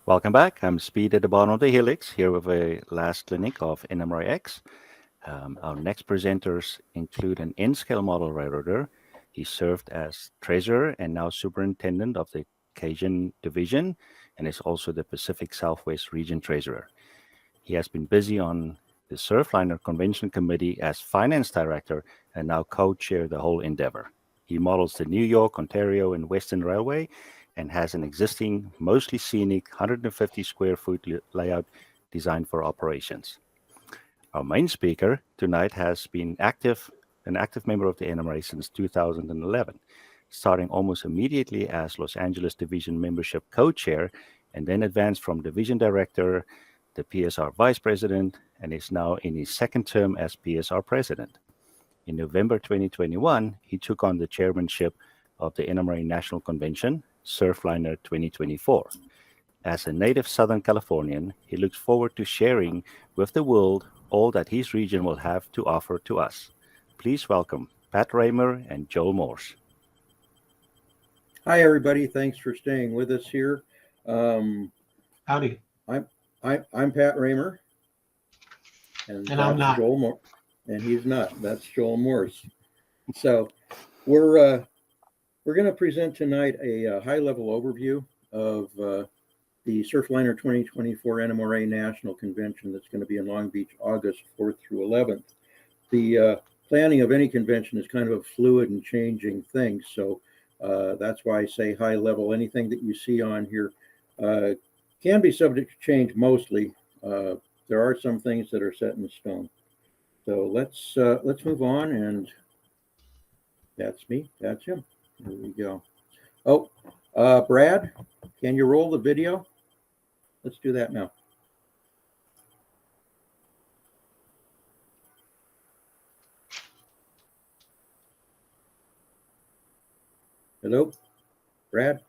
Welcome back. I'm Speed at the bottom of the helix here with a last clinic of NMRAx. Our next presenters include an N-scale model railroader. He served as treasurer and now superintendent of the Cajun division and is also the Pacific Southwest region treasurer. He has been busy on the Surfliner Convention Committee as finance director and now co-chair the whole endeavor. He models the New York, Ontario, and Western Railway and has an existing, mostly scenic 150 square foot layout designed for operations. Our main speaker tonight has been an active member of the NMRA since 2011, starting almost immediately as Los Angeles Division Membership Co-Chair, and then advanced from Division Director, the PSR Vice President, and is now in his second term as PSR President. In November 2021, he took on the chairmanship of the NMRA National Convention, Surfliner 2024. As a native Southern Californian, he looks forward to sharing with the world all that his region will have to offer to us. Please welcome Pat Raymer and Joel Morse. Hi, everybody. Thanks for staying with us here. Howdy. I'm Pat Raymer, and I'm not. Joel Morse, and he's not. That's Joel Morse. So we're going to present tonight a high-level overview of the Surfliner 2024 NMRA National Convention that's going to be in Long Beach, August 4th through 11th. The planning of any convention is kind of a fluid and changing thing, so that's why I say high level. Anything that you see on here can be subject to change mostly. There are some things that are set in stone. So let's move on, and that's me, that's him. Here we go. Oh, Brad, can you roll the video? Let's do that now. Hello, Brad?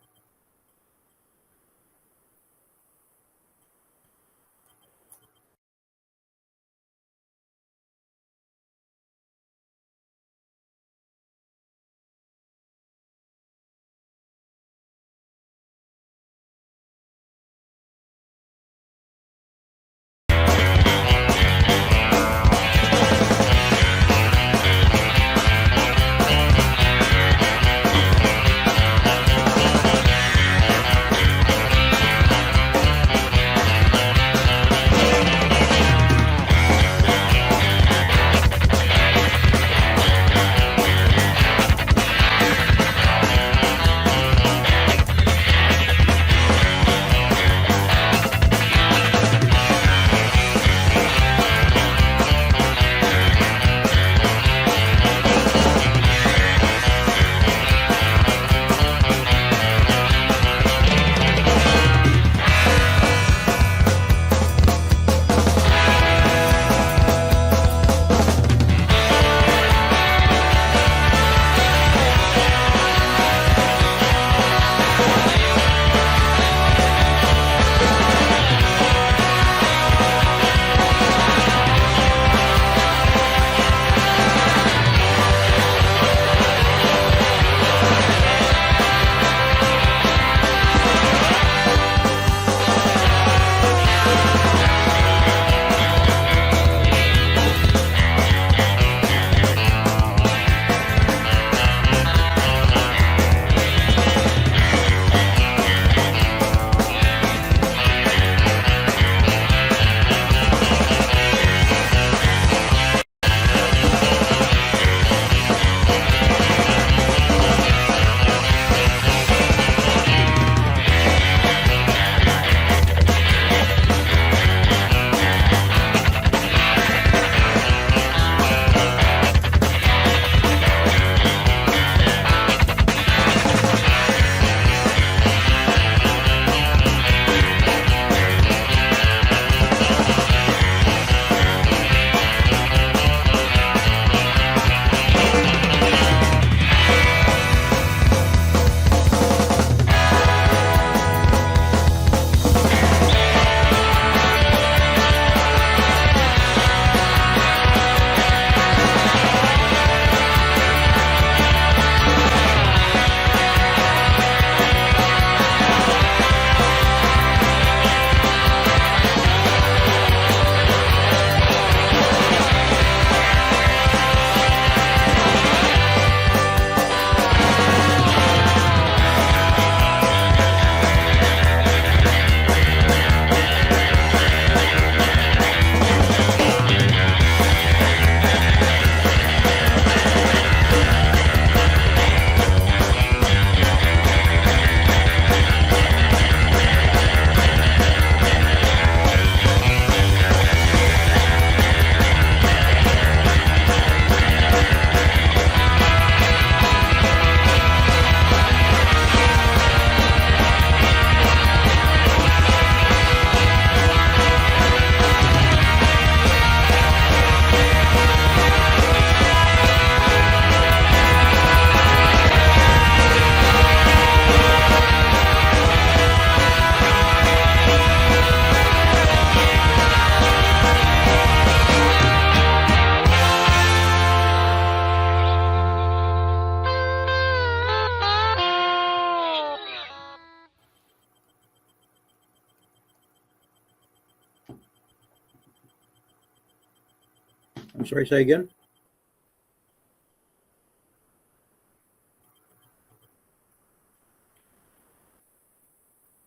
I'm sorry, say again?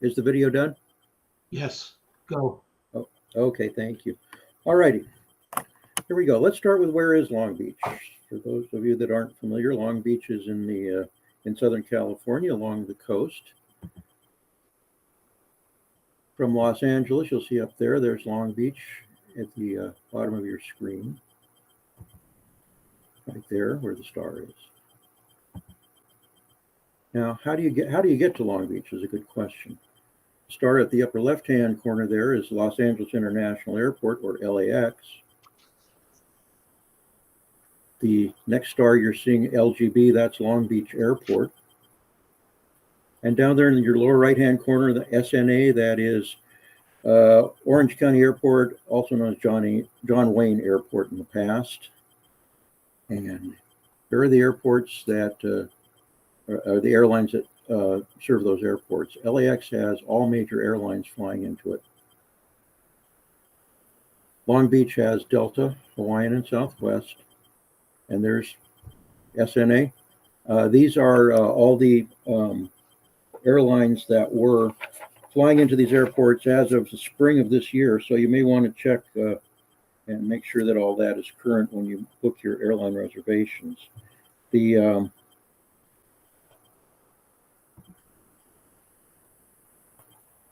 Is the video done? Yes, go. Oh, okay, thank you. All righty. Here we go. Let's start with where is Long Beach? For those of you that aren't familiar, Long Beach is in Southern California along the coast. From Los Angeles, you'll see up there, there's Long Beach at the bottom of your screen. Right there where the star is. Now, how do you get to Long Beach is a good question. Star at the upper left-hand corner there is Los Angeles International Airport, or LAX. The next star you're seeing, LGB, that's Long Beach Airport. And down there in your lower right-hand corner, the SNA, that is Orange County Airport, also known as John Wayne Airport in the past. And there are the airports that are the airlines that serve those airports. LAX has all major airlines flying into it. Long Beach has Delta, Hawaiian, and Southwest. And there's SNA. These are all the airlines that were flying into these airports as of the spring of this year. So you may want to check and make sure that all that is current when you book your airline reservations.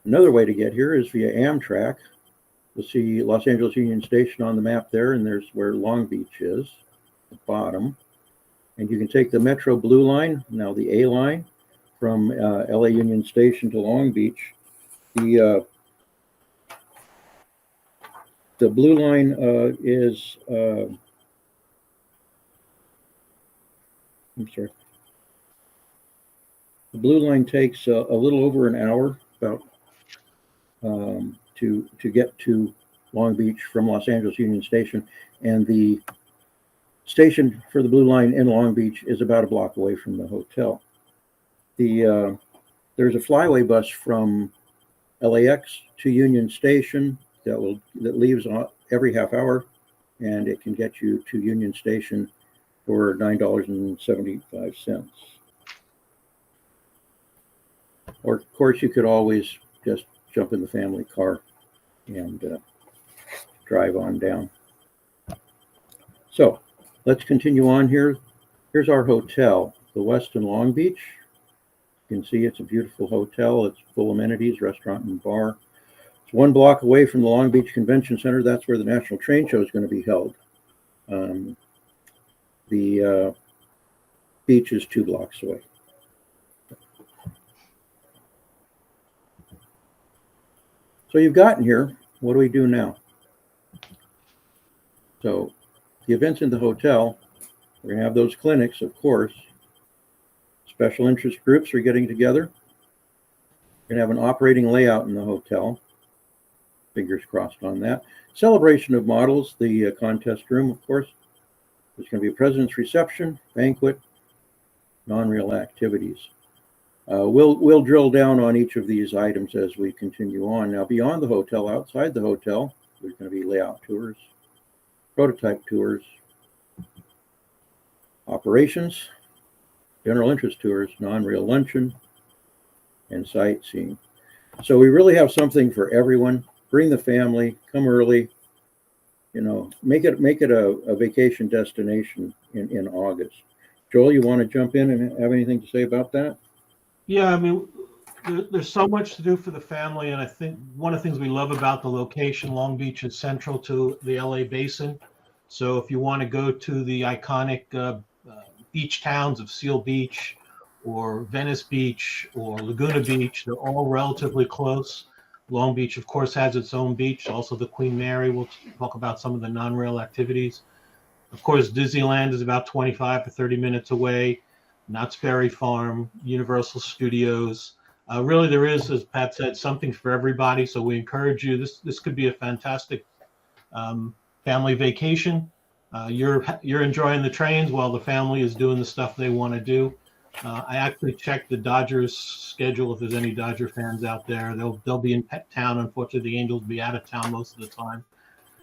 Another way to get here is via Amtrak. You'll see Los Angeles Union Station on the map there, and there's where Long Beach is, at the bottom. And you can take the Metro Blue Line, now the A line, from LA Union Station to Long Beach. The Blue Line is, I'm sorry. The Blue Line takes a little over an hour, about to get to Long Beach from Los Angeles Union Station, and the station for the Blue Line in Long Beach is about a block away from the hotel. There's a flyway bus from LAX to Union Station that leaves every half hour, and it can get you to Union Station for $9.75. Or of course, you could always just jump in the family car and drive on down. So let's continue on here. Here's our hotel, the Westin Long Beach. You can see it's a beautiful hotel. It's full amenities, restaurant and bar. It's 1 block away from the Long Beach Convention Center. That's where the National Train Show is going to be held. The beach is 2 blocks away. So you've gotten here. What do we do now? So the events in the hotel, we're going to have those clinics, of course. Special interest groups are getting together. We're going to have an operating layout in the hotel. Fingers crossed on that. Celebration of models, the contest room, of course. There's going to be a president's reception, banquet, non-real activities. We'll drill down on each of these items as we continue on. Now, beyond the hotel, outside the hotel, there's going to be layout tours, prototype tours, operations, general interest tours, non-real luncheon, and sightseeing. So we really have something for everyone. Bring the family, come early, make it a vacation destination in August. Joel, you want to jump in and have anything to say about that? Yeah, I mean, there's so much to do for the family, and I think one of the things we love about the location, Long Beach is central to the LA basin. So if you want to go to the iconic beach towns of Seal Beach or Venice Beach or Laguna Beach, they're all relatively close. Long Beach, of course, has its own beach, also the Queen Mary. We'll talk about some of the non-rail activities. Of course, Disneyland is about 25 to 30 minutes away. Knott's Berry Farm, Universal Studios. Really, there is, as Pat said, something for everybody. So we encourage you. This could be a fantastic family vacation. You're enjoying the trains while the family is doing the stuff they want to do. I actually checked the Dodgers schedule. If there's any Dodger fans out there, they'll be in town. Unfortunately, the Angels will be out of town most of the time.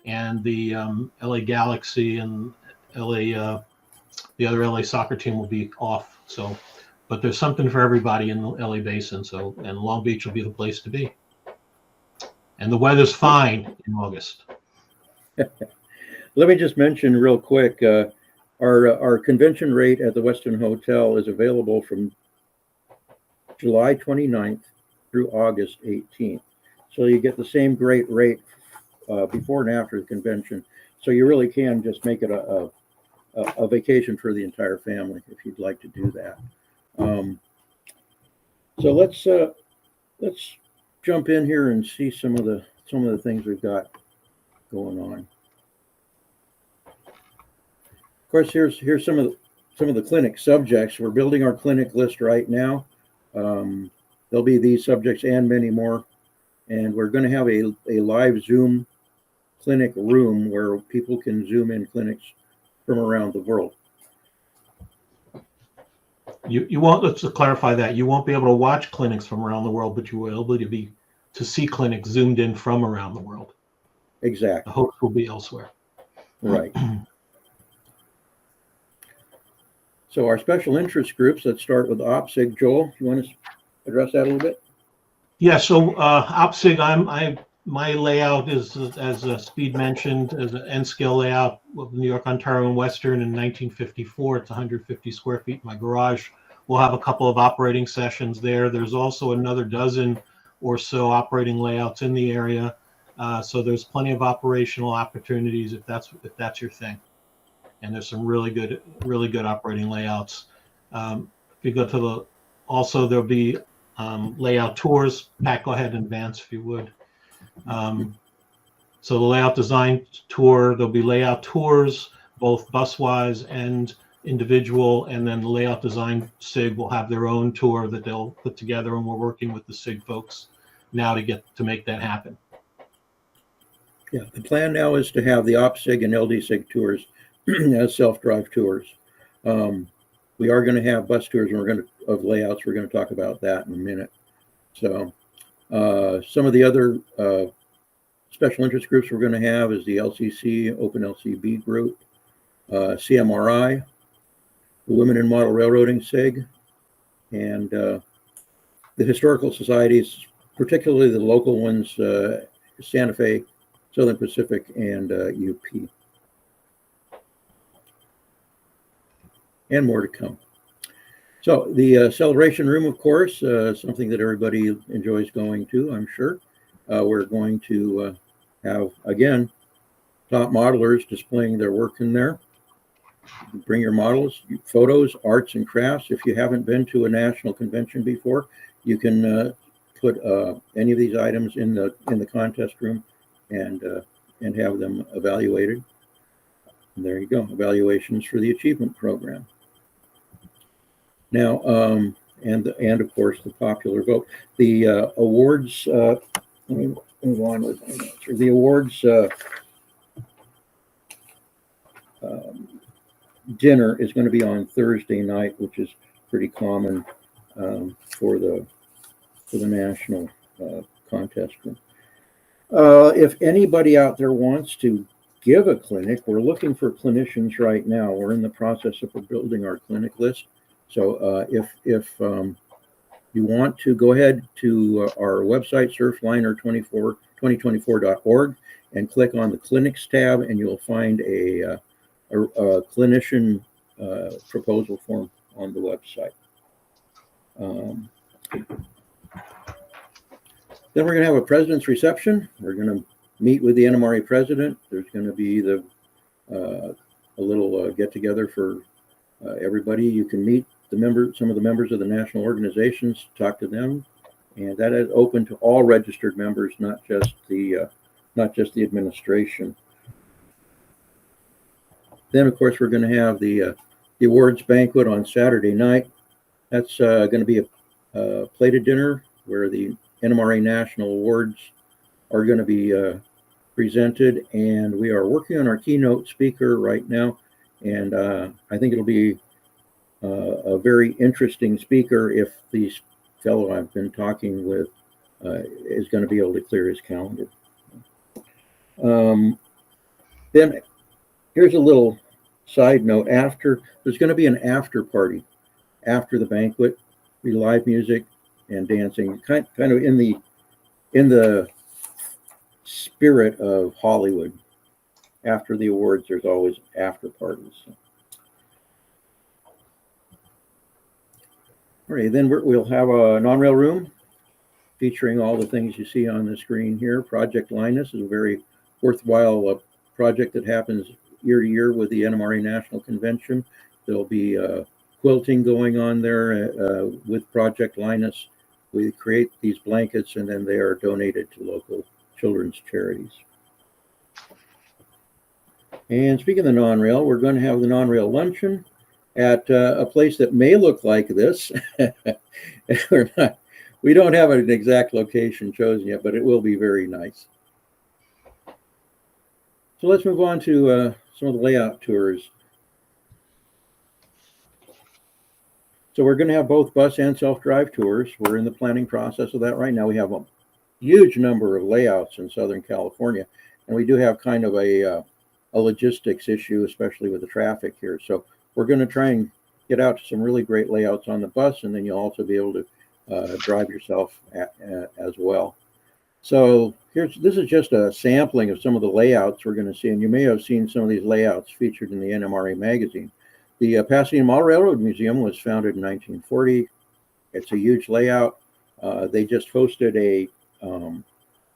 and the LA Galaxy and the other LA soccer team will be off. So, but there's something for everybody in the LA basin. So, and Long Beach will be the place to be. And the weather's fine in August. Let me just mention real quick, our convention rate at the Westin Hotel is available from July 29th through August 18th. So you get the same great rate before and after the convention. So you really can just make it a vacation for the entire family if you'd like to do that. So let's jump in here and see some of the things we've got going on. Of course, here's some of the clinic subjects. We're building our clinic list right now. There'll be these subjects and many more, and we're going to have a live Zoom clinic room where people can Zoom in clinics from around the world. You won't, let's clarify that, you won't be able to watch clinics from around the world, but you will be able to see clinics zoomed in from around the world. Exactly. The host will be elsewhere. Right. So our special interest groups, let's start with OPSIG. Joel, you want to address that a little bit? Yeah, so OPSIG, my layout is, as Speed mentioned, as an N-scale layout of New York, Ontario, and Western in 1954. It's 150 square feet in my garage. We'll have a couple of operating sessions there. There's also another dozen or so operating layouts in the area. So there's plenty of operational opportunities if that's your thing. And there's some really good operating layouts. If you go to also there'll be layout tours. Pat, go ahead and advance if you would. So the layout design tour, there'll be layout tours, both bus-wise and individual, and then the layout design SIG will have their own tour that they'll put together, and we're working with the SIG folks now to make that happen. Yeah, the plan now is to have the OPSIG and LDSIG tours as self-drive tours. We are going to have bus tours, and of layouts. We're going to talk about that in a minute. So some of the other special interest groups we're going to have is the LCC, Open LCB group, CMRI, the Women in Model Railroading SIG, and the historical societies, particularly the local ones, Santa Fe, Southern Pacific, and UP. And more to come. So the celebration room, of course, something that everybody enjoys going to, I'm sure. We're going to have, again, top modelers displaying their work in there. Bring your models, photos, arts, and crafts. If you haven't been to a national convention before, you can put any of these items in the contest room and have them evaluated. And there you go, evaluations for the achievement program. Now, and of course the popular vote. The awards. Let me move on with the awards. Dinner is going to be on Thursday night, which is pretty common for the national contest room. If anybody out there wants to give a clinic, we're looking for clinicians right now. We're in the process of building our clinic list. So if you want to, go ahead to our website, Surfliner2024.org, and click on the clinics tab, and you'll find a clinician proposal form on the website. Then we're going to have a president's reception. We're going to meet with the NMRA president. There's going to be a little get together for everybody. You can meet some of the members of the national organizations, talk to them, and that is open to all registered members, not just the administration. Then, of course, we're going to have the awards banquet on Saturday night. That's going to be a plated dinner where the NMRA National Awards are going to be presented, and we are working on our keynote speaker right now, and I think it'll be a very interesting speaker if the fellow I've been talking with is going to be able to clear his calendar. Then here's a little side note. There's going to be an after party after the banquet, be live music and dancing, kind of in the spirit of Hollywood. After the awards, there's always after parties. All right, then we'll have a non-rail room featuring all the things you see on the screen here. Project Linus is a very worthwhile project that happens year to year with the NMRA National Convention. There'll be quilting going on there with Project Linus. We create these blankets and then they are donated to local children's charities. And speaking of the non-rail, we're going to have the non-rail luncheon at a place that may look like this. We don't have an exact location chosen yet, but it will be very nice. So let's move on to some of the layout tours. So we're going to have both bus and self-drive tours. We're in the planning process of that right now. We have a huge number of layouts in Southern California, and we do have kind of a logistics issue, especially with the traffic here. So we're going to try and get out to some really great layouts on the bus, and then you'll also be able to drive yourself as well. So this is just a sampling of some of the layouts we're going to see, and you may have seen some of these layouts featured in the NMRA magazine. The Pasadena Model Railroad Museum was founded in 1940. It's a huge layout. They just hosted a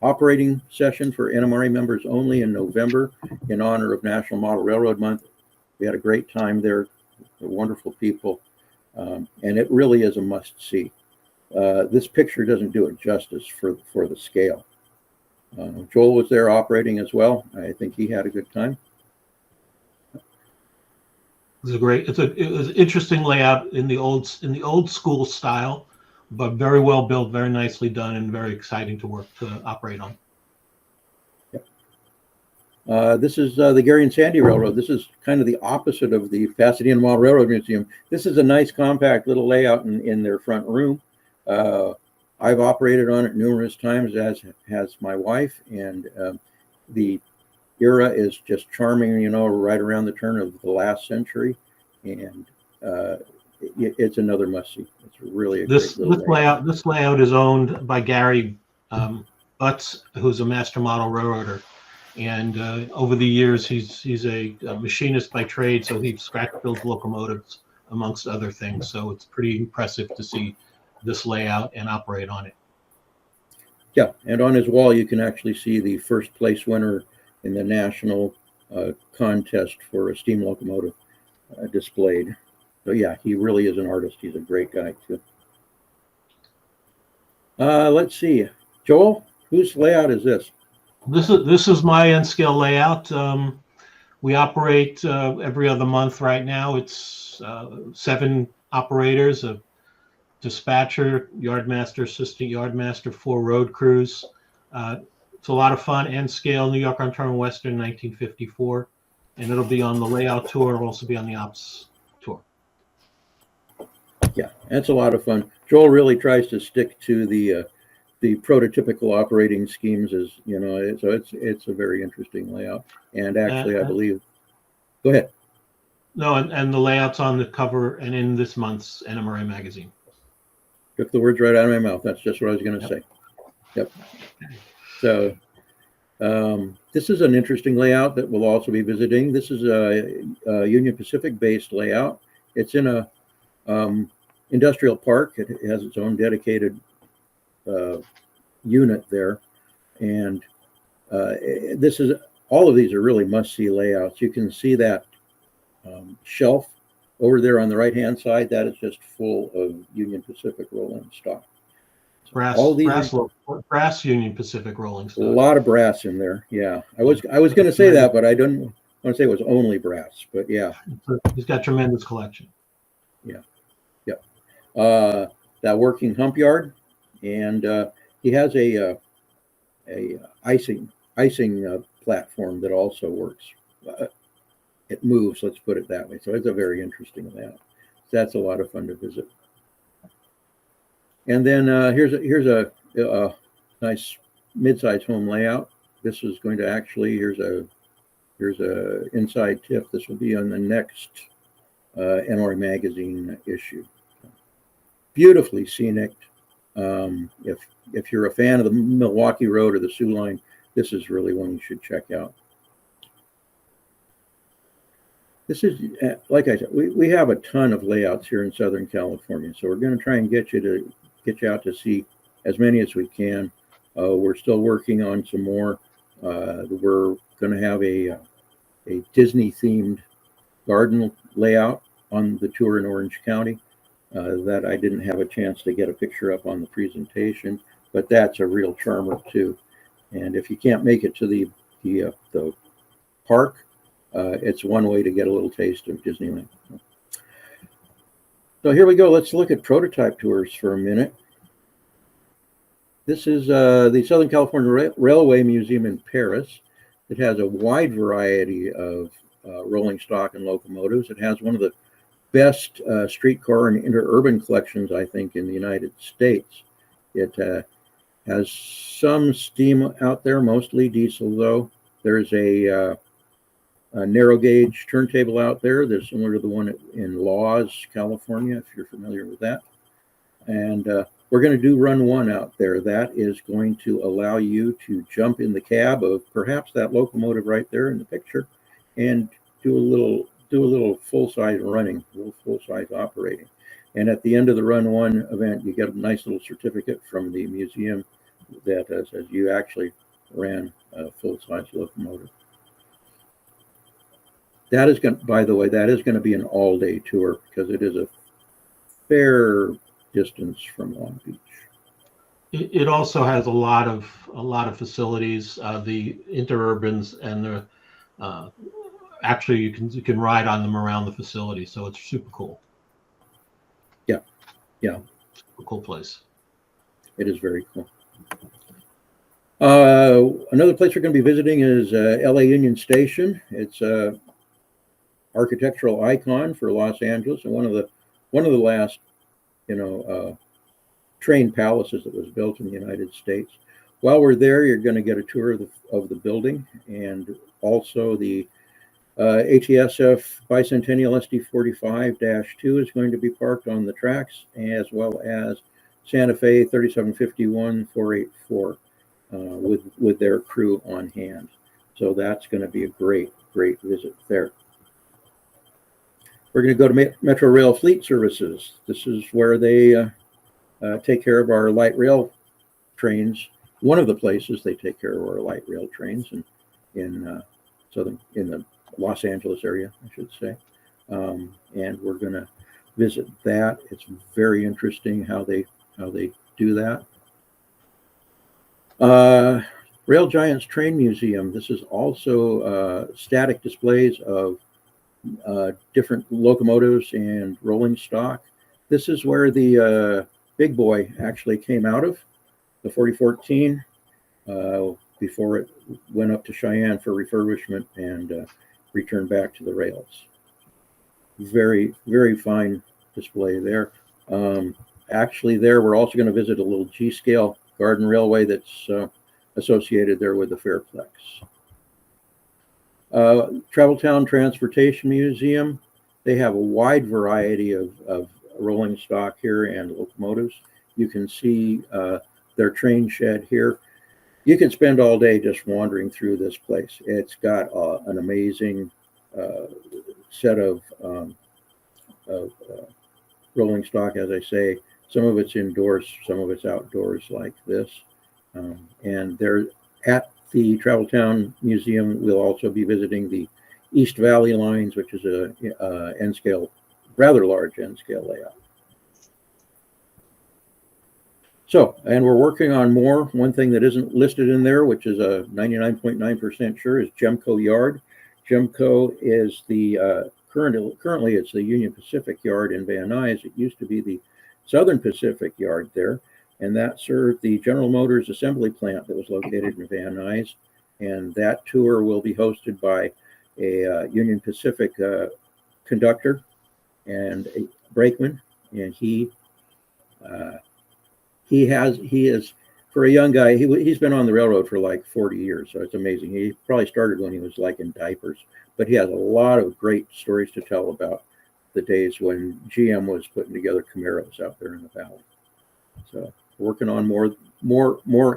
operating session for NMRA members only in November in honor of National Model Railroad Month. We had a great time there. They're wonderful people, and it really is a must-see. This picture doesn't do it justice for the scale. Joel was there operating as well. I think he had a good time. It was an interesting layout in the old school style, but very well built, very nicely done, and very exciting to operate on. Yep. This is the Gary and Sandy Railroad. This is kind of the opposite of the Pasadena Model Railroad Museum. This is a nice, compact little layout in their front room. I've operated on it numerous times, as has my wife, and the era is just charming, right around the turn of the last century, and it's another must-see. It's really a great little layout. This layout is owned by Gary Butts, who's a master model railroader, and over the years he's a machinist by trade, so he scratch builds locomotives amongst other things. So it's pretty impressive to see this layout and operate on it. Yeah, and on his wall you can actually see the first place winner in the national contest for a steam locomotive displayed. So yeah, he really is an artist. He's a great guy too. Let's see, Joel, whose layout is this? This is my N-scale layout. We operate every other month right now. It's 7 operators, a dispatcher, yardmaster, assistant yardmaster, 4 road crews. It's a lot of fun. N-scale, New York, Ontario, Western, 1954, and it'll be on the layout tour. It'll also be on the ops tour. Yeah, that's a lot of fun. Joel really tries to stick to the prototypical operating schemes, as so it's a very interesting layout. And actually, I believe. Go ahead. No, and the layout's on the cover and in this month's NMRA magazine. Took the words right out of my mouth. That's just what I was going to say. Yep. So this is an interesting layout that we'll also be visiting. This is a Union Pacific-based layout. It's in a industrial park. It has its own dedicated unit there, and all of these are really must-see layouts. You can see that shelf over there on the right-hand side. That is just full of Union Pacific rolling stock. Brass Union Pacific rolling stock. A lot of brass in there. Yeah, I was going to say that, but I didn't want to say it was only brass. But yeah, he's got tremendous collection. Yeah, yeah. That working hump yard, and he has a icing platform that also works. It moves. Let's put it that way. So it's a very interesting layout. That's a lot of fun to visit. And then here's a nice mid-size home layout. This is going to here's a Here's a inside tip. This will be on the next NMRA magazine issue. Beautifully scenic. If you're a fan of the Milwaukee Road or the Sioux Line, this is really one you should check out. This is, like I said, we have a ton of layouts here in Southern California, so we're going to try and get you out to see as many as we can. We're still working on some more. We're going to have a Disney themed garden layout on the tour in Orange County that I didn't have a chance to get a picture up on the presentation, but that's a real charmer too. And if you can't make it to the park, it's one way to get a little taste of Disneyland. So here we go. Let's look at prototype tours for a minute. This is the Southern California Railway Museum in Paris. It has a wide variety of rolling stock and locomotives. It has one of the best streetcar and interurban collections, I think, in the United States. It has some steam out there, mostly diesel, though. There's a narrow gauge turntable out there. There's similar to the one in Laws, California, if you're familiar with that. And we're going to do run one out there. That is going to allow you to jump in the cab of perhaps that locomotive right there in the picture and do a little full-size running, a little full-size operating. And at the end of the run one event, you get a nice little certificate from the museum that says you actually ran a full-size locomotive. That is going, by the way, that is going to be an all-day tour because it is a fair distance from Long Beach. It also has a lot of facilities, the interurbans, and the actually you can ride on them around the facility, so it's super cool. Yeah, super cool place. It is very cool. Another place we're going to be visiting is LA Union Station. It's a architectural icon for Los Angeles and one of the last, train palaces that was built in the United States. While we're there, you're going to get a tour of the building, and also the HESF Bicentennial SD45-2 is going to be parked on the tracks, as well as Santa Fe 3751-484 with their crew on hand. So that's going to be a great visit there. We're going to go to Metro Rail Fleet Services. This is where they take care of our light rail trains. One of the places they take care of our light rail trains in the Los Angeles area, I should say. And we're going to visit that. It's very interesting how they do that. Rail Giants Train Museum. This is also static displays of different locomotives and rolling stock. This is where the big boy actually came out of, the 4014, before it went up to Cheyenne for refurbishment and returned back to the rails. Very, very fine display there. Actually, there we're also going to visit a little G-scale garden railway that's associated there with the Fairplex. Traveltown Transportation Museum. They have a wide variety of rolling stock here and locomotives. You can see their train shed here. You can spend all day just wandering through this place. It's got an amazing set of rolling stock, as I say. Some of it's indoors, some of it's outdoors like this. And they're at the Traveltown Museum. We'll also be visiting the East Valley lines, which is a N-scale, rather large N-scale layout. So, and we're working on more. One thing that isn't listed in there, which is a 99.9% sure, is Gemco Yard. Gemco is the currently it's the Union Pacific Yard in Van Nuys. It used to be the Southern Pacific Yard there, and that served the General Motors assembly plant that was located in Van Nuys. And that tour will be hosted by a Union Pacific conductor and a brakeman, and he is, for a young guy, he's been on the railroad for like 40 years, so it's amazing. He probably started when he was like in diapers, but he has a lot of great stories to tell about the days when GM was putting together Camaros out there in the valley. So working on more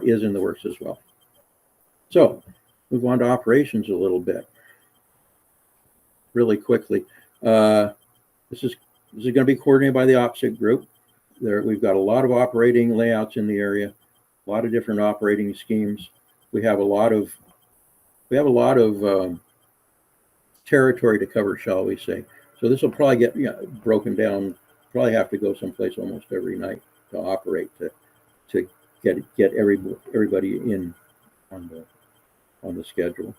is in the works as well. So move on to operations a little bit, really quickly. This is going to be coordinated by the OPSIG group. We've got a lot of operating layouts in the area, a lot of different operating schemes. We have a lot of territory to cover, shall we say. So this will probably get broken down, probably have to go someplace almost every night to operate to get everybody in on the schedule.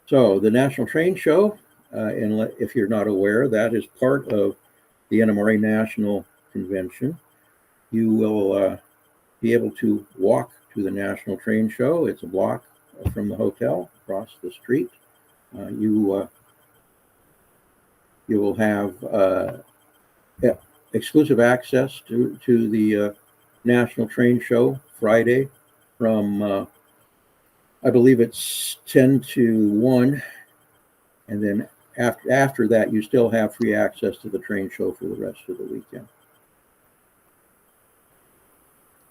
So the National Train Show, and if you're not aware, that is part of the NMRA National Convention. You will be able to walk to the National Train Show. It's a block from the hotel across the street. You will have exclusive access to the National Train Show Friday from I believe it's 10 to 1, and then after that you still have free access to the train show for the rest of the weekend.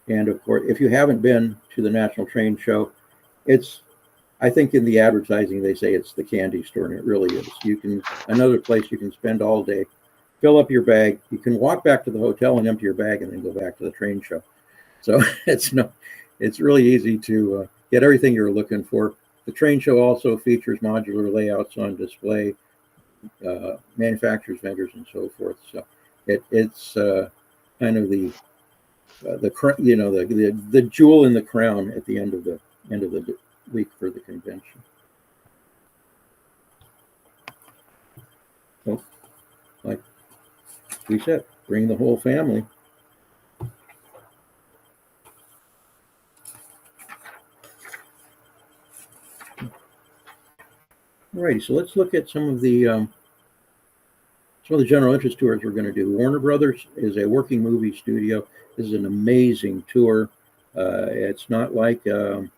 And of course, if you haven't been to the National Train Show, I think in the advertising they say it's the candy store, and it really is. Another place you can spend all day, fill up your bag. You can walk back to the hotel and empty your bag and then go back to the train show. So it's really easy to get everything you're looking for. The train show also features modular layouts on display, manufacturers, vendors, and so forth. So it's kind of the jewel in the crown at the end of the week for the convention. So, like we said, bring the whole family. Alrighty, so let's look at some of the general interest tours we're going to do. Warner Brothers is a working movie studio. This is an amazing tour. It's not like the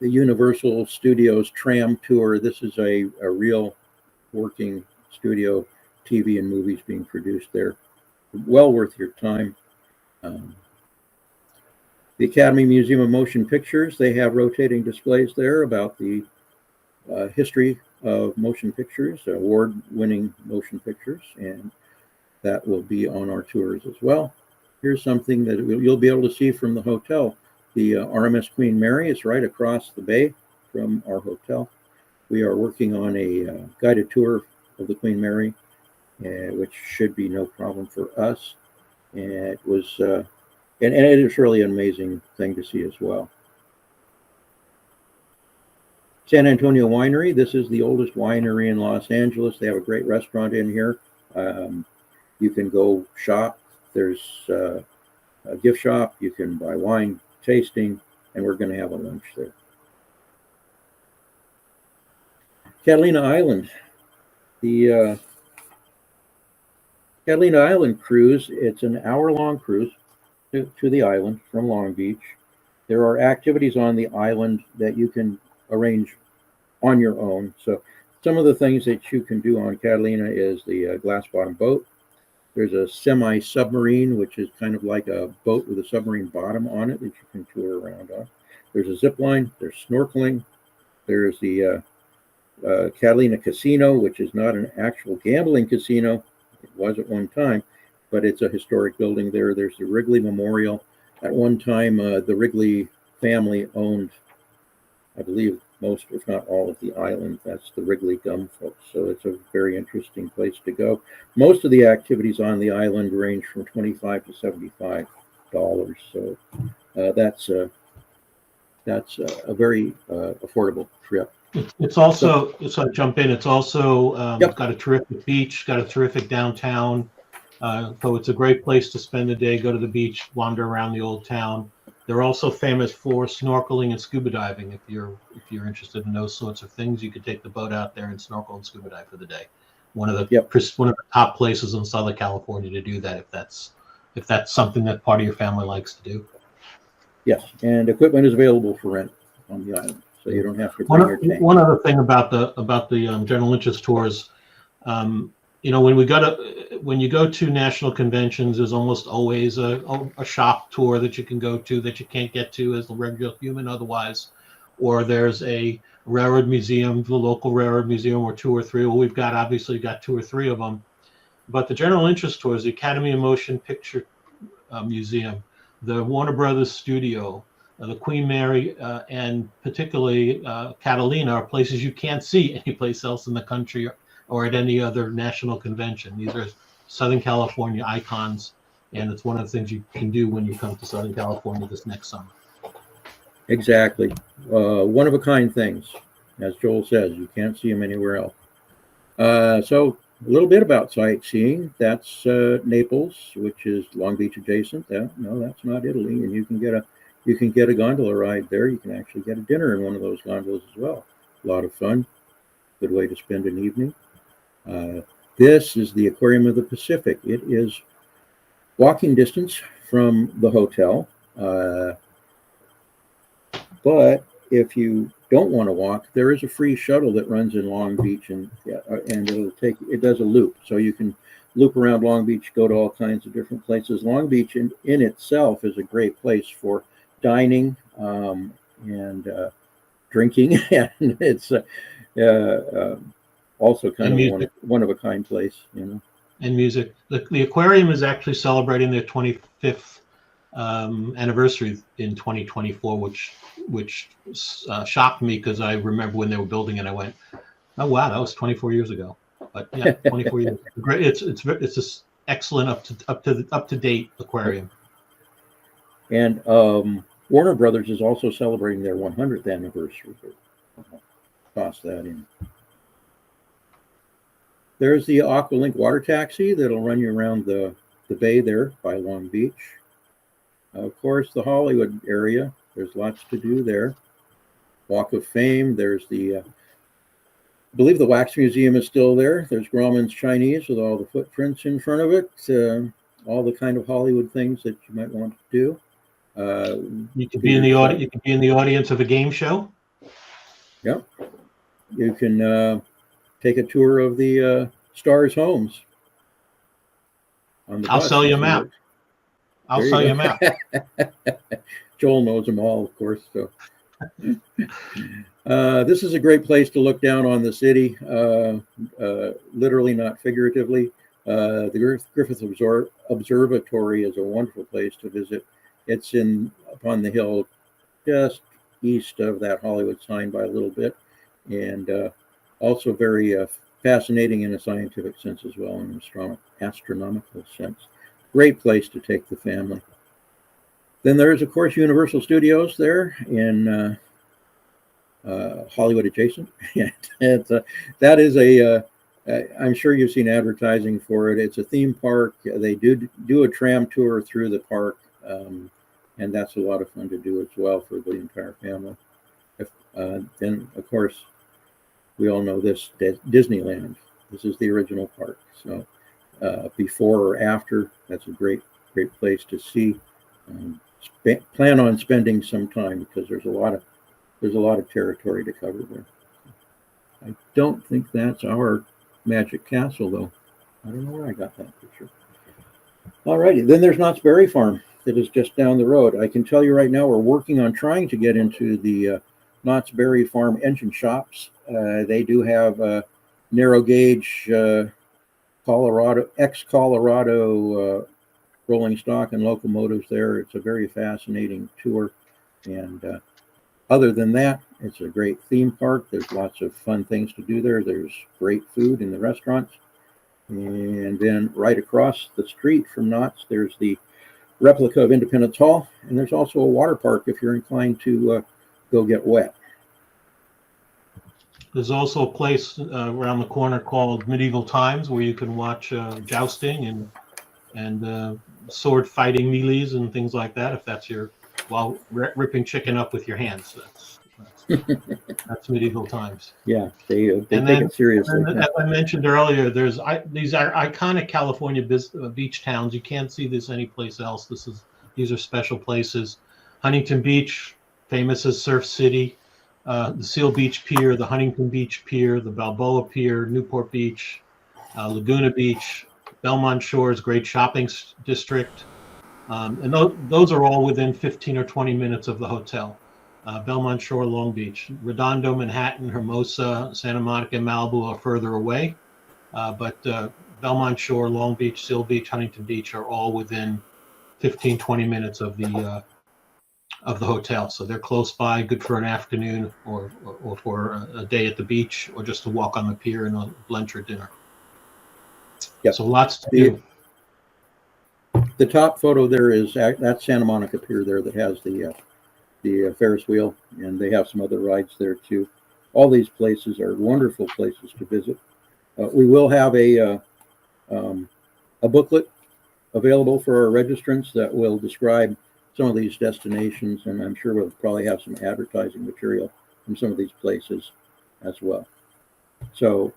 Universal Studios tram tour. This is a real working studio, TV and movies being produced there. Well worth your time. The Academy Museum of Motion Pictures, they have rotating displays there about the history of motion pictures, award-winning motion pictures, and that will be on our tours as well. Here's something that you'll be able to see from the hotel. The RMS Queen Mary is right across the bay from our hotel. We are working on a guided tour of the Queen Mary, which should be no problem for us. And it was, and it is really an amazing thing to see as well. San Antonio Winery. This is the oldest winery in Los Angeles. They have a great restaurant in here. You can go shop. There's a gift shop. You can buy wine tasting, and we're going to have a lunch there. Catalina Island. The Catalina Island cruise, it's an hour-long cruise to the island from Long Beach. There are activities on the island that you can arrange on your own. So some of the things that you can do on Catalina is the glass bottom boat. There's a semi-submarine, which is kind of like a boat with a submarine bottom on it that you can tour around on. There's a zip line. There's snorkeling. There's the Catalina Casino, which is not an actual gambling casino. It was at one time, but it's a historic building there. There's the Wrigley Memorial. At one time, the Wrigley family owned, I believe, most, if not all, of the island. That's the Wrigley Gum folks. So it's a very interesting place to go. Most of the activities on the island range from $25 to $75. So that's a very affordable trip. It's also, so I jump in, it's also Yep. got a terrific beach, got a terrific downtown. So it's a great place to spend the day, go to the beach, wander around the old town. They're also famous for snorkeling and scuba diving. If you're interested in those sorts of things, you could take the boat out there and snorkel and scuba dive for the day. One of the top places in Southern California to do that, if that's something that part of your family likes to do. Yes, and equipment is available for rent on the island, so you don't have to bring your tank. One other thing about the general interest tours, you know, when you go to national conventions, there's almost always a shop tour that you can go to that you can't get to as a regular human otherwise, or there's a railroad museum, the local railroad museum, or two or three. Well, we've obviously got two or three of them, but the general interest tours, the Academy of Motion Picture Museum, the Warner Brothers Studio, the Queen Mary, and particularly Catalina are places you can't see anyplace else in the country or at any other national convention. These are Southern California icons, and it's one of the things you can do when you come to Southern California this next summer. Exactly. One of a kind things. As Joel says, you can't see them anywhere else. So a little bit about sightseeing. That's Naples, which is Long Beach adjacent. No, that's not Italy. And you can get a gondola ride there. You can actually get a dinner in one of those gondolas as well. A lot of fun. Good way to spend an evening. This is the Aquarium of the Pacific. It is walking distance from the hotel. But if you don't want to walk, there is a free shuttle that runs in Long Beach, and it does a loop, so you can loop around Long Beach, go to all kinds of different places. Long Beach in itself is a great place for dining and drinking, and it's also kind of one of a kind place, you know. And music. The aquarium is actually celebrating their 25th anniversary in 2024, which shocked me because I remember when they were building it, I went, "Oh wow, that was 24 years ago." But yeah, 24 years. Great. It's just excellent, up to date aquarium. And Warner Brothers is also celebrating their 100th anniversary. Toss that in. There's the Aqualink water taxi that'll run you around the bay there by Long Beach. Of course, the Hollywood area, there's lots to do there. Walk of Fame, there's I believe the Wax Museum is still there. There's Grauman's Chinese with all the footprints in front of it, all the kind of Hollywood things that you might want to do. You could be in the audience. You could be in the audience of a game show. Yep. You can take a tour of the Stars homes. I'll sell you a map. I'll sell you a map. Joel knows them all, of course. So, this is a great place to look down on the city, literally, not figuratively. The Griffith Observatory is a wonderful place to visit. It's upon the hill, just east of that Hollywood sign by a little bit, and also very fascinating in a scientific sense as well, in an astronomical sense. Great place to take the family. Then there's, of course, Universal Studios there in Hollywood adjacent. That is I'm sure you've seen advertising for it. It's a theme park. They do a tram tour through the park, and that's a lot of fun to do as well for the entire family. Then, of course, we all know this, Disneyland. This is the original park. So before or after, that's a great place to see. Plan on spending some time because there's a lot of territory to cover there. I don't think that's our Magic Castle, though. I don't know where I got that picture. All righty, then there's Knott's Berry Farm that is just down the road. I can tell you right now we're working on trying to get into the Knott's Berry Farm engine shops. They do have narrow gauge ex-Colorado rolling stock and locomotives there. It's a very fascinating tour. And other than that, it's a great theme park. There's lots of fun things to do there. There's great food in the restaurants. And then right across the street from Knott's, there's the replica of Independence Hall. And there's also a water park if you're inclined to go get wet. There's also a place around the corner called Medieval Times where you can watch jousting and sword fighting melees and things like that. If that's while ripping chicken up with your hands, that's Medieval Times. Yeah, they take it seriously. As I mentioned earlier, these are iconic California beach towns. You can't see this anyplace else. These are special places. Huntington Beach, famous as Surf City, the Seal Beach Pier, the Huntington Beach Pier, the Balboa Pier, Newport Beach, Laguna Beach, Belmont Shores, great shopping district. And those are all within 15 or 20 minutes of the hotel. Belmont Shore, Long Beach, Redondo, Manhattan, Hermosa, Santa Monica, Malibu are further away. But Belmont Shore, Long Beach, Seal Beach, Huntington Beach are all within 15, 20 minutes of the hotel. So they're close by, good for an afternoon or for a day at the beach, or just to walk on the pier and lunch or dinner. Yep. So lots to do. The top photo there is that's Santa Monica Pier there that has the Ferris wheel, and they have some other rides there too. All these places are wonderful places to visit. We will have a booklet available for our registrants that will describe some of these destinations, and I'm sure we'll probably have some advertising material from some of these places as well. So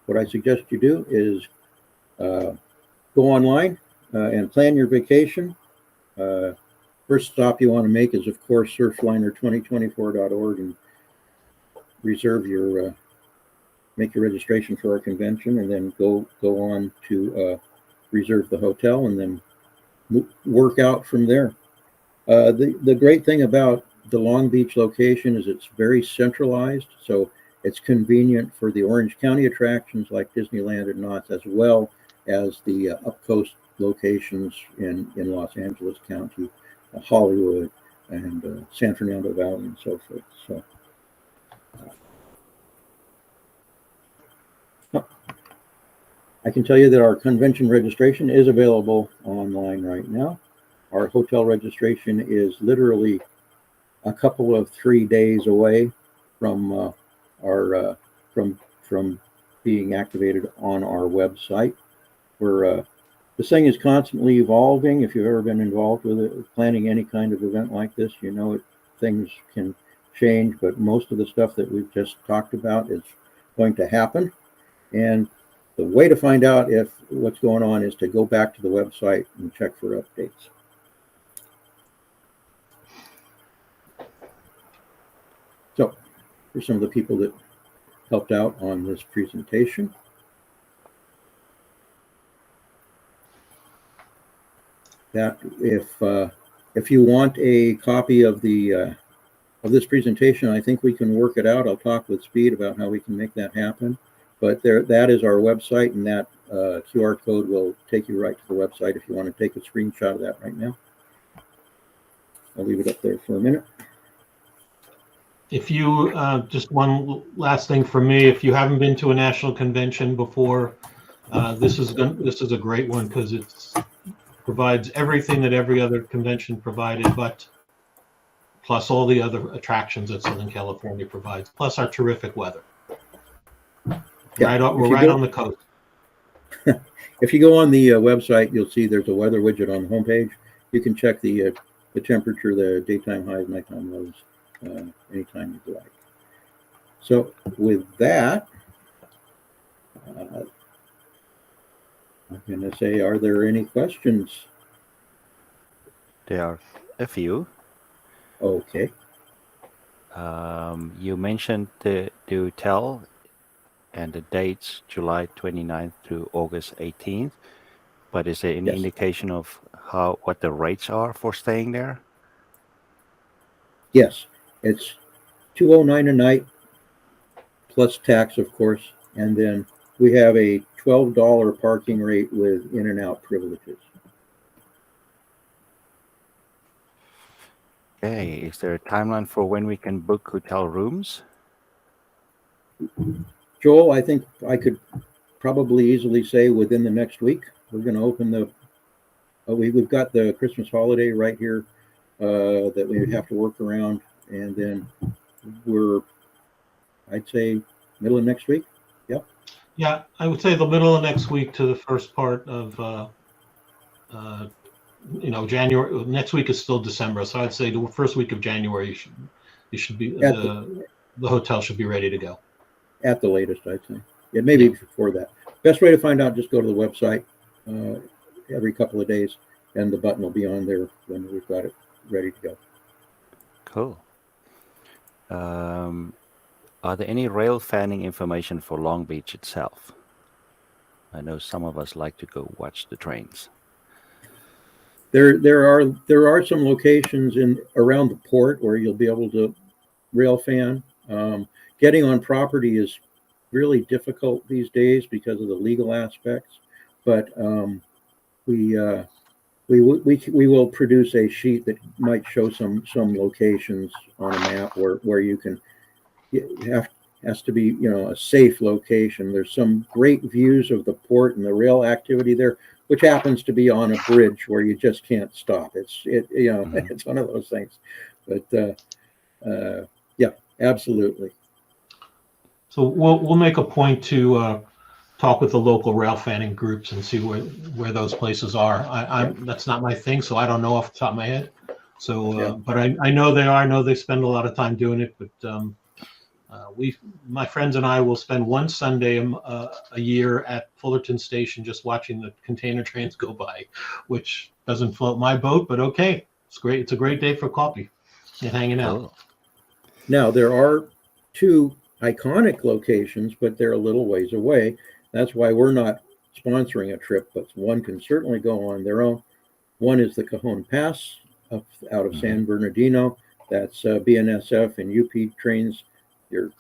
what I suggest you do is go online and plan your vacation. First stop you want to make is, of course, surfliner2024.org and reserve your make your registration for our convention, and then go on to reserve the hotel, and then work out from there. The great thing about the Long Beach location is it's very centralized, so it's convenient for the Orange County attractions like Disneyland and Knott's, as well as the up-coast locations in Los Angeles County, Hollywood, and San Fernando Valley, and so forth. So I can tell you that our convention registration is available online right now. Our hotel registration is literally a couple of 3 days away from from being activated on our website. This thing is constantly evolving. If you've ever been involved with it, planning any kind of event like this, you know things can change, but most of the stuff that we've just talked about is going to happen. And the way to find out if what's going on is to go back to the website and check for updates. So here's some of the people that helped out on this presentation. That if you want a copy of the of this presentation, I think we can work it out. I'll talk with Speed about how we can make that happen. But that is our website, and that QR code will take you right to the website if you want to take a screenshot of that right now. I'll leave it up there for a minute. If you, just one last thing for me, if you haven't been to a national convention before, this is a great one, because it provides everything that every other convention provided, but plus all the other attractions that Southern California provides, plus our terrific weather. Yeah, We're right on the coast. If you go on the website, you'll see there's a weather widget on the homepage. You can check the temperature, the daytime highs, nighttime lows, anytime you'd like. So with that, I'm going to say, are there any questions? There are a few. Okay. You mentioned the hotel and the dates, July 29th to August 18th. But is there any Yes. indication of what the rates are for staying there? Yes, it's $209 a night plus tax, of course, and then we have a $12 parking rate with in and out privileges. Okay, is there a timeline for when we can book hotel rooms? Joel, I think I could probably easily say within the next week. We're going to open the. We've got the Christmas holiday right here that we have to work around, and then I'd say middle of next week. Yep. Yeah, I would say the middle of next week to the first part of January. Next week is still December, so I'd say the first week of January you should be the hotel should be ready to go. At the latest, I'd say. It may be before that. Best way to find out, just go to the website every couple of days, and the button will be on there when we've got it ready to go. Cool. Are there any rail fanning information for Long Beach itself? I know some of us like to go watch the trains. There are some locations in around the port where you'll be able to rail fan. Getting on property is really difficult these days because of the legal aspects, but we will produce a sheet that might show some locations on a map where you can has to be a safe location. There's some great views of the port and the rail activity there, which happens to be on a bridge where you just can't stop. It's one of those things, but yeah, absolutely. So we'll make a point to talk with the local rail fanning groups and see where those places are. That's not my thing, so I don't know off the top of my head. So, but I know they are. I know they spend a lot of time doing it. But my friends and I will spend one Sunday a year at Fullerton Station just watching the container trains go by, which doesn't float my boat, but okay, it's great. It's a great day for coffee and hanging out. Now there are two iconic locations, but they're a little ways away. That's why we're not sponsoring a trip, but one can certainly go on their own. One is the Cajon Pass out of San Bernardino. That's BNSF and UP trains. You're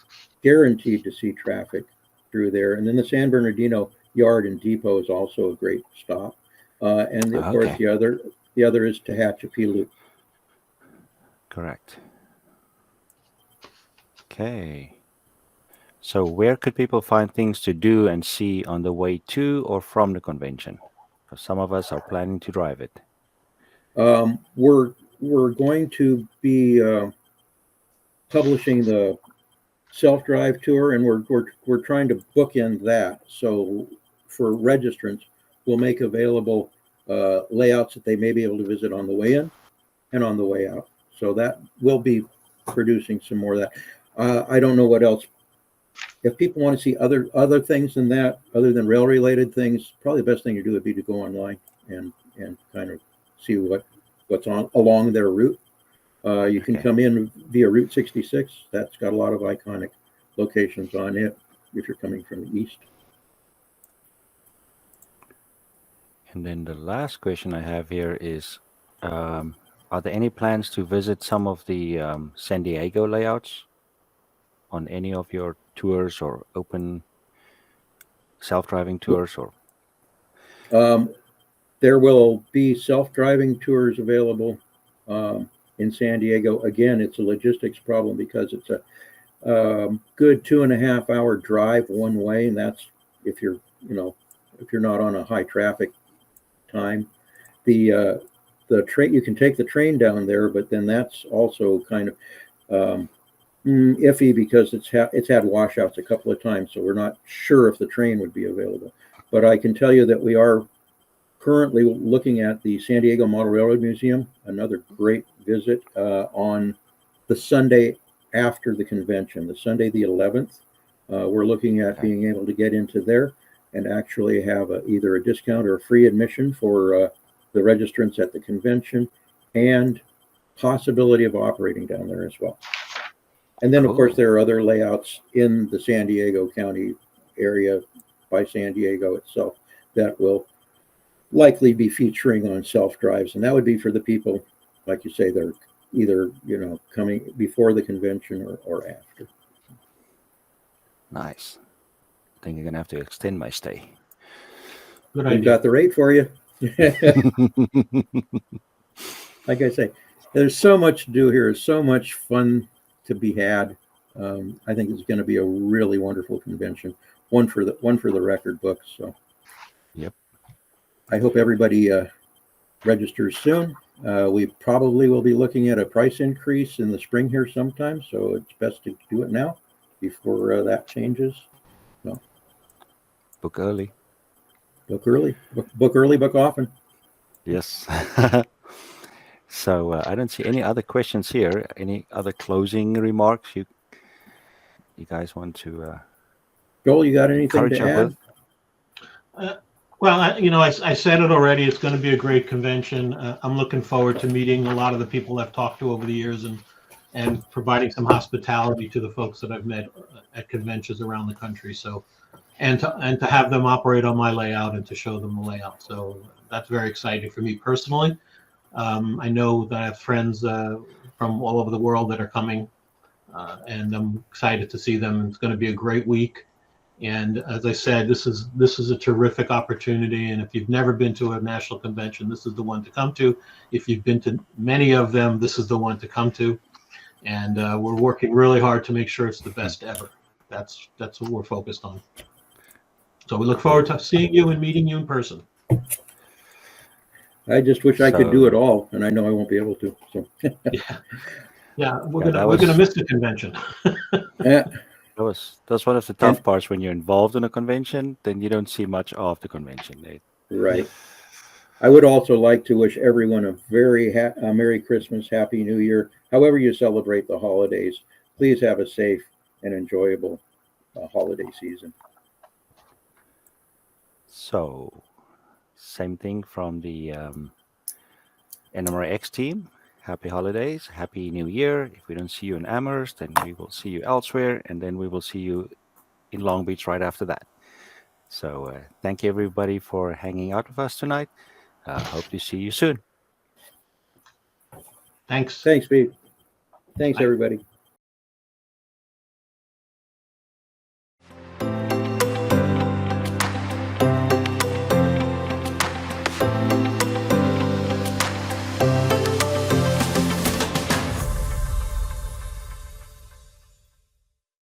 guaranteed to see traffic through there. And then the San Bernardino Yard and Depot is also a great stop. And of course, the other is Tehachapi Loop. Correct. Okay. So where could people find things to do and see on the way to or from the convention? Because some of us are planning to drive it. We're going to be publishing the self-drive tour, and we're trying to bookend that. So for registrants, we'll make available layouts that they may be able to visit on the way in and on the way out. So that we'll be producing some more of that. I don't know what else. If people want to see other things than that, other than rail-related things, probably the best thing to do would be to go online and kind of see what's on along their route. You can come in via Route 66. That's got a lot of iconic locations on it if you're coming from the east. And then the last question I have here is, are there any plans to visit some of the San Diego layouts on any of your tours or open self-driving tours? Or there will be self-driving tours available in San Diego. Again, it's a logistics problem because it's a good 2.5 hour drive one way, and that's if you're not on a high traffic time. The train, you can take the train down there, but then that's also kind of iffy because it's had washouts a couple of times, so we're not sure if the train would be available. But I can tell you that we are currently looking at the San Diego Model Railroad Museum, another great visit on the Sunday after the convention, the Sunday the 11th. We're looking at being able to get into there and actually have either a discount or a free admission for the registrants at the convention, and possibility of operating down there as well. And then, of course, there are other layouts in the San Diego County area by San Diego itself that will likely be featuring on self-drives. And that would be for the people, like you say, they're either, coming before the convention or after. nice. I think you're going to have to extend my stay. Good We've idea. got the rate for you. Like I say, there's so much to do here. There's so much fun to be had. I think it's going to be a really wonderful convention. One for the record books. So, Yep. I hope everybody registers soon. We probably will be looking at a price increase in the spring here sometime. So it's best to do it now before that changes. So, Book early. book early. Book early. Book often. Yes. So I don't see any other questions here. Any other closing remarks you guys want to Joel, you got anything encourage to us add? with? Well, I said it already. It's going to be a great convention. I'm looking forward to meeting a lot of the people I've talked to over the years and and providing some hospitality to the folks that I've met at conventions around the country. So, and to have them operate on my layout and to show them the layout. So that's very exciting for me personally. I know that I have friends from all over the world that are coming, and I'm excited to see them. It's going to be a great week. And as I said, this is a terrific opportunity. And if you've never been to a national convention, this is the one to come to. If you've been to many of them, this is the one to come to. And we're working really hard to make sure it's the best ever. That's what we're focused on. So we look forward to seeing you and meeting you in person. I just wish I could do it all, and I know I won't be able to. So We're gonna miss the convention. yeah, That's one of the tough parts when you're involved in a convention. Then you don't see much of the convention, Nate. right. I would also like to wish everyone a very Merry Christmas, Happy New Year. However you celebrate the holidays, please have a safe and enjoyable holiday season. So, same thing from the NMRAx team. Happy holidays, Happy New Year. If we don't see you in Amherst, then we will see you elsewhere, and then we will see you in Long Beach right after that. So, thank you everybody for hanging out with us tonight. Hope to see you soon. Thanks. Thanks, Pete. Thanks, Bye. everybody.